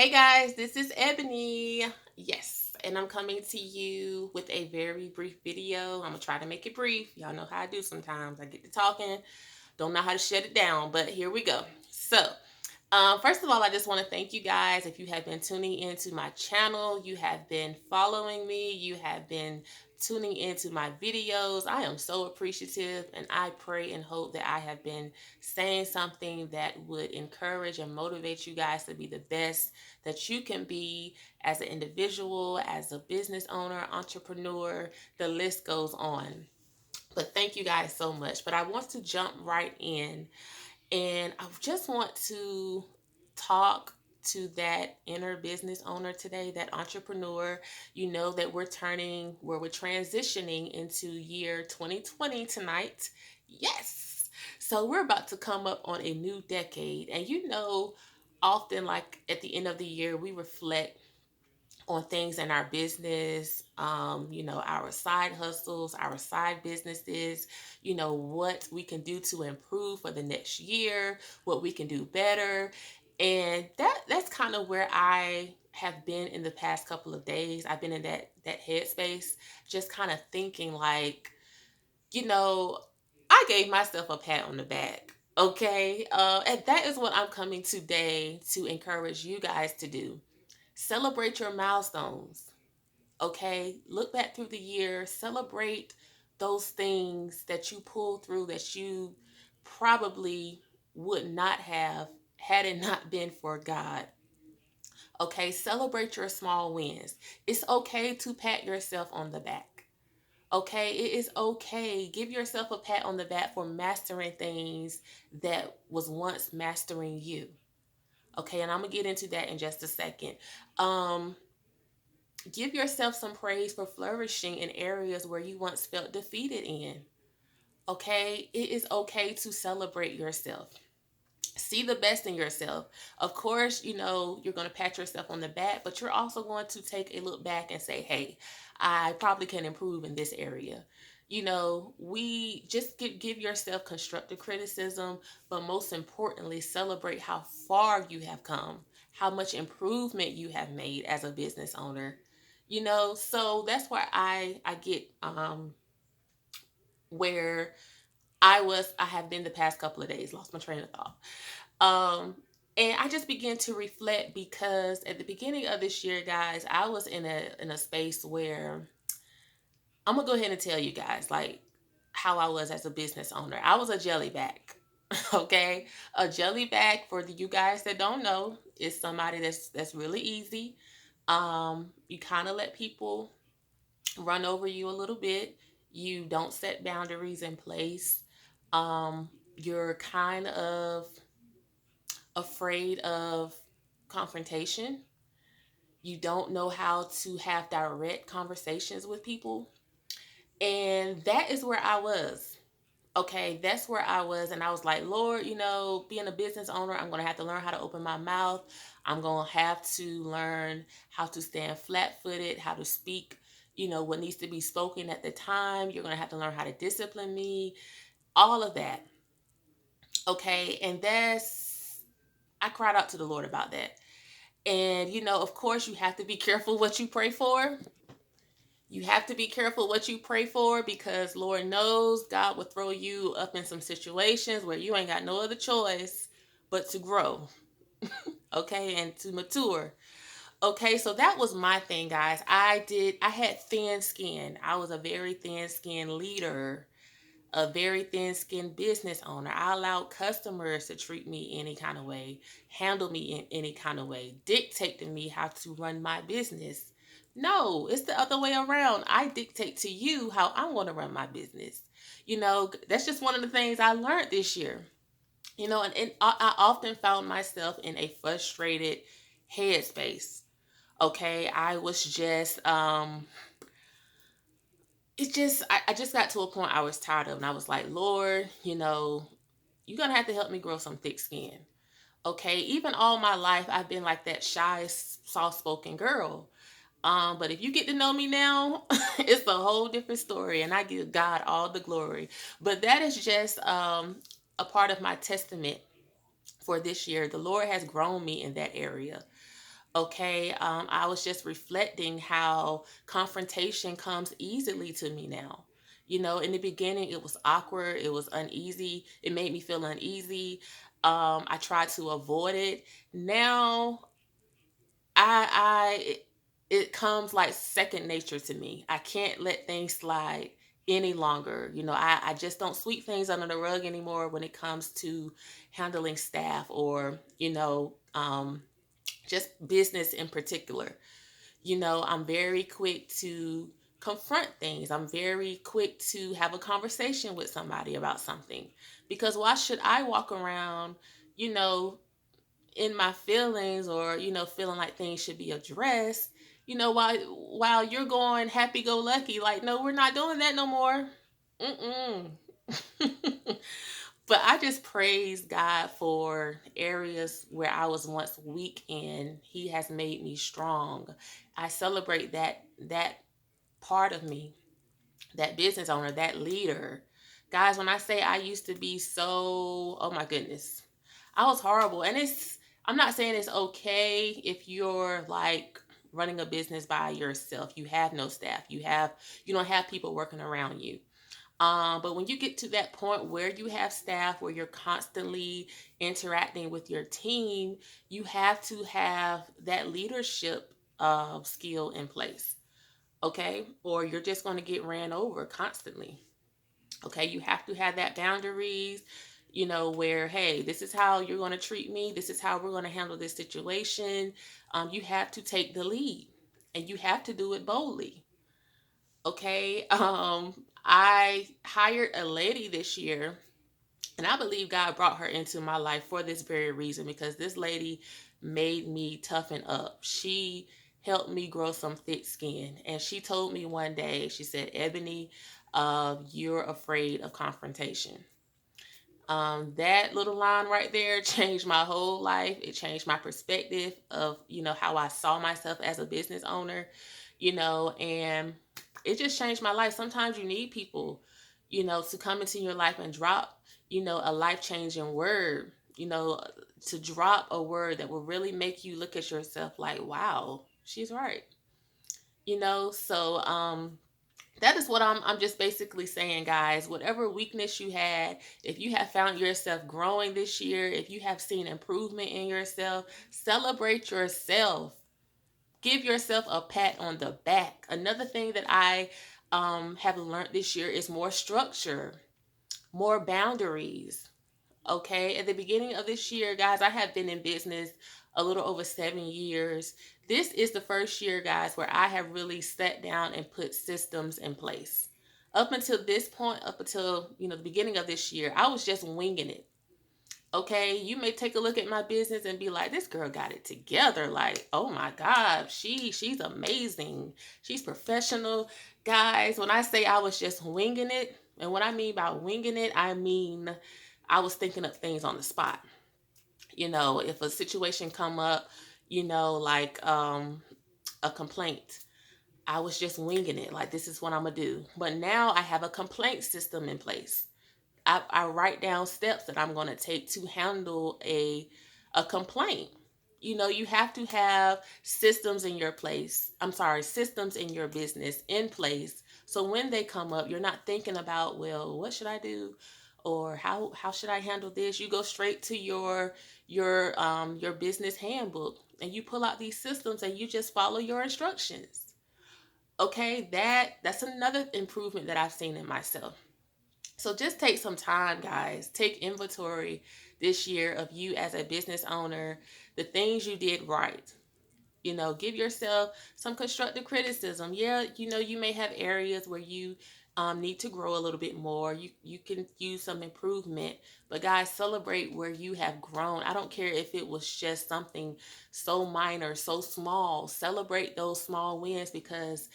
Hey guys, this is Ebony. Yes, and I'm coming to you with a very brief video. I'm gonna try to make it brief. Y'all know how I do sometimes. I get to talking, don't know how to shut it down, but here we go. First of all, I just want to thank you guys. If you have been tuning into my channel, you have been following me, you have been tuning into my videos. I am so appreciative, and I pray and hope that I have been saying something that would encourage and motivate you guys to be the best that you can be as an individual, as a business owner, entrepreneur. The list goes on. But thank you guys so much. But I want to jump right in, and I just want to talk to that inner business owner today, that entrepreneur. You know that we're transitioning into year 2020 tonight. Yes. So we're about to come up on a new decade. And often like at the end of the year, we reflect on things in our business, our side hustles, our side businesses, what we can do to improve for the next year, what we can do better. And that's kind of where I have been in the past couple of days. I've been in that headspace, just kind of thinking like, you know, I gave myself a pat on the back. Okay. And that is what I'm coming today to encourage you guys to do. Celebrate your milestones. Okay. Look back through the year, celebrate those things that you pulled through that you probably would not have had it not been for God. Okay. Celebrate your small wins. It's okay to pat yourself on the back. Okay, it is okay. Give yourself a pat on the back for mastering things that was once mastering you. Okay, and I'm gonna get into that in just a second. Um, Give yourself some praise for flourishing in areas where you once felt defeated in. Okay, it is okay to celebrate yourself. See the best in yourself. Of course, you're going to pat yourself on the back, but you're also going to take a look back and say, hey, I probably can improve in this area. We just give yourself constructive criticism, but most importantly, celebrate how far you have come, how much improvement you have made as a business owner. So that's where I get where I have been the past couple of days, lost my train of thought. Um, and I just began to reflect because at the beginning of this year, guys, I was in a space where I'm gonna go ahead and tell you guys like how I was as a business owner. I was a jellyback. Okay, a jellyback for you guys that don't know is somebody that's really easy. You kind of let people run over you a little bit. You don't set boundaries in place. You're kind of afraid of confrontation. You don't know how to have direct conversations with people. And that is where I was. Okay, that's where I was. And I was like, Lord, being a business owner, I'm going to have to learn how to open my mouth. I'm going to have to learn how to stand flat footed, how to speak, what needs to be spoken at the time. You're going to have to learn how to discipline me, all of that. Okay, and I cried out to the Lord about that. And, of course, you have to be careful what you pray for. You have to be careful what you pray for because Lord knows God will throw you up in some situations where you ain't got no other choice but to grow, okay, and to mature. Okay, so that was my thing, guys. I had thin skin. I was a very thin skin leader, a very thin skinned business owner. I allowed customers to treat me any kind of way, handle me in any kind of way, dictate to me how to run my business. No, it's the other way around. I dictate to you how I want to run my business. That's just one of the things I learned this year. And I often found myself in a frustrated headspace. Okay, I was just I just got to a point I was tired of, and I was like, Lord, you're gonna have to help me grow some thick skin. Okay, even all my life I've been like that shy, soft spoken girl. But if you get to know me now, it's a whole different story, and I give God all the glory. But that is just a part of my testament for this year. The Lord has grown me in that area. Okay, I was just reflecting how confrontation comes easily to me now. In the beginning, it was awkward, it was uneasy, it made me feel uneasy. I tried to avoid it. Now, it, it comes like second nature to me. I can't let things slide any longer. I just don't sweep things under the rug anymore when it comes to handling staff or, just business in particular. I'm very quick to confront things. I'm very quick to have a conversation with somebody about something. Because why should I walk around, you know, in my feelings or, feeling like things should be addressed, while you're going happy go lucky, like, no, we're not doing that no more. Mm-mm. But I just praise God for areas where I was once weak in. He has made me strong. I celebrate that part of me, that business owner, that leader. Guys, when I say I used to be so, oh my goodness, I was horrible. And I'm not saying it's okay if you're like running a business by yourself. You have no staff. You don't have people working around you. But when you get to that point where you have staff, where you're constantly interacting with your team, you have to have that leadership skill in place, okay? Or you're just going to get ran over constantly, okay? You have to have that boundaries, where, hey, this is how you're going to treat me, this is how we're going to handle this situation. You have to take the lead and you have to do it boldly. Okay. I hired a lady this year, and I believe God brought her into my life for this very reason because this lady made me toughen up. She helped me grow some thick skin. And she told me one day, she said, Ebony, you're afraid of confrontation. That little line right there changed my whole life. It changed my perspective of, how I saw myself as a business owner, and it just changed my life. Sometimes you need people, to come into your life and drop, a life changing word, to drop a word that will really make you look at yourself like, wow, she's right. So that is what I'm just basically saying, guys. Whatever weakness you had, if you have found yourself growing this year, if you have seen improvement in yourself, celebrate yourself. Give yourself a pat on the back. Another thing that I have learned this year is more structure, more boundaries. Okay, at the beginning of this year, guys, I have been in business a little over 7 years. This is the first year, guys, where I have really sat down and put systems in place. Up until this point, up until the beginning of this year, I was just winging it. Okay, you may take a look at my business and be like, this girl got it together. Like, oh my God, she's amazing. She's professional. Guys, when I say I was just winging it, and what I mean by winging it, I mean I was thinking of things on the spot. If a situation come up, like a complaint, I was just winging it. Like, this is what I'm gonna do. But now I have a complaint system in place. I write down steps that I'm going to take to handle a complaint. You have to have systems in your place. I'm sorry, systems in your business in place. So when they come up, you're not thinking about, well, what should I do? Or how should I handle this? You go straight to your business handbook and you pull out these systems and you just follow your instructions. Okay, that's another improvement that I've seen in myself. So just take some time, guys. Take inventory this year of you as a business owner, the things you did right. Give yourself some constructive criticism. Yeah, you may have areas where you need to grow a little bit more. You can use some improvement, but guys, celebrate where you have grown. I don't care if it was just something so minor, so small. Celebrate those small wins because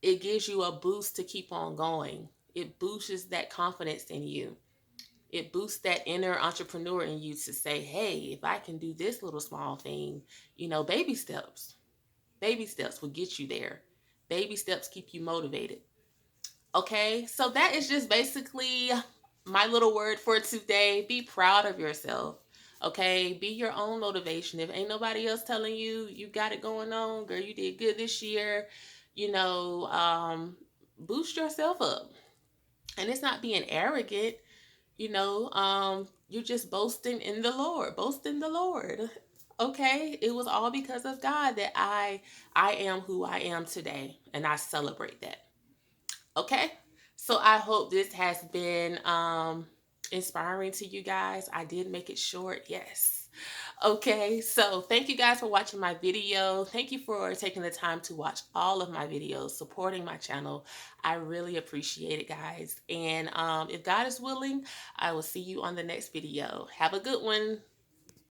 it gives you a boost to keep on going. It boosts that confidence in you. It boosts that inner entrepreneur in you to say, hey, if I can do this little small thing, baby steps. Baby steps will get you there. Baby steps keep you motivated. Okay, so that is just basically my little word for today. Be proud of yourself. Okay, be your own motivation. If ain't nobody else telling you you got it going on, girl, you did good this year, you know, boost yourself up. And it's not being arrogant, you're just boasting in the Lord. Boast in the Lord. Okay? It was all because of God that I am who I am today, and I celebrate that. Okay? So I hope this has been inspiring to you guys. I did make it short, yes. Okay, so thank you guys for watching my video. Thank you for taking the time to watch all of my videos, supporting my channel. I really appreciate it, guys. And if God is willing, I will see you on the next video. Have a good one.